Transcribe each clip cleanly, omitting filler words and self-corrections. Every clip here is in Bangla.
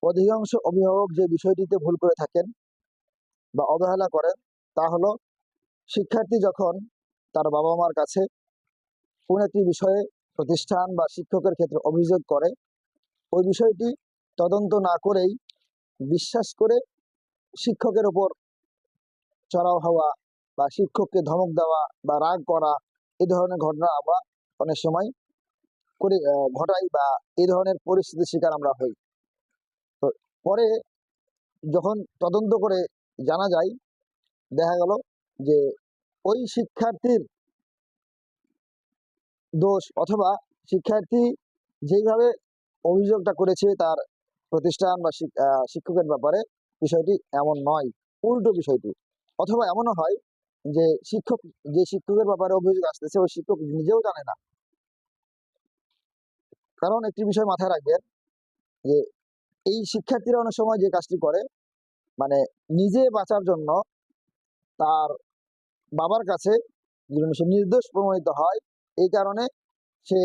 অধিকাংশ অভিভাবক যে বিষয়টিতে ভুল করে থাকেন বা অবহেলা করেন তা হলো, শিক্ষার্থী যখন তার বাবা মার কাছে কোন একটি বিষয়ে প্রতিষ্ঠান বা শিক্ষকের ক্ষেত্রে অভিযোগ করে, ওই বিষয়টি তদন্ত না করেই বিশ্বাস করে শিক্ষকের ওপর চড়াও হওয়া বা শিক্ষককে ধমক দেওয়া বা রাগ করা, এই ধরনের ঘটনা আমরা অনেক সময় ঘটাই বা এই ধরনের পরিস্থিতির শিকার আমরা হই। তো পরে যখন তদন্ত করে জানা যায়, দেখা গেল যে ওই শিক্ষার্থীর দোষ, অথবা শিক্ষার্থী যেইভাবে অভিযোগটা করেছে তার প্রতিষ্ঠান বা শিক্ষকের ব্যাপারে, বিষয়টি এমন নয়, উল্টো বিষয়টি। অথবা এমনও হয় যে যে শিক্ষকের ব্যাপারে অভিযোগ আসতেছে ওই শিক্ষক নিজেও জানে না। কারণ একটি বিষয় মাথায় রাখবেন যে এই শিক্ষার্থীরা অনেক সময় যে কাজটি করে, মানে নিজে বাঁচার জন্য তার বাবার কাছে যেন সে নির্দোষ প্রমাণিত হয়, এই কারণে সে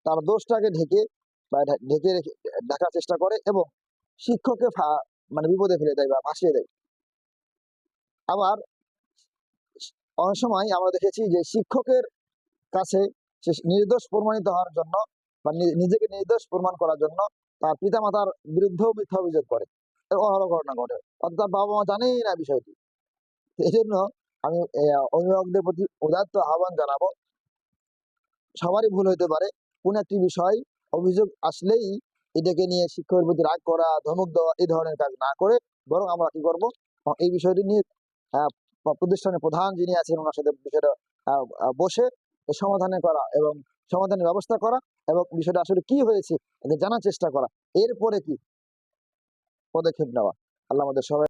তার দোষটাকে ঢেকে বা ঢাকার চেষ্টা করে এবং শিক্ষককে মানে বিপদে ফেলে দেয় বা ভাসিয়ে দেয়। আবার অনেক সময় আমরা দেখেছি যে শিক্ষকের কাছে সে নির্দোষ প্রমাণিত হওয়ার জন্য বা নিজেকে নির্দোষ প্রমাণ করার জন্য তার পিতামাতার বিরুদ্ধেও মিথ্যা অভিযোগ করে, অনেক ঘটনা ঘটে, অর্থাৎ তার বাবা মা জানেই না বিষয়টি। এই জন্য আমি অভিভাবকদের প্রতি উদাত্ত আহ্বান জানাবো, সবারই ভুল হইতে পারে। কোন একটি বিষয় অভিযোগ আসলেই এটাকে নিয়ে শিক্ষকের প্রতি রাগ করা, ধমক দেওয়া, এই ধরনের কাজ না করে বরং আমরা কি করব, এই বিষয়টি নিয়ে প্রতিষ্ঠানের প্রধান যিনি আছেন ওনার সাথে বিষয়টা বসে সমাধানে করা এবং সমাধানের ব্যবস্থা করা, এবং বিষয়টা আসলে কি হয়েছে এটা জানার চেষ্টা করা, এরপরে কি পদক্ষেপ নেওয়া। আল্লাহ আমাদের সবাই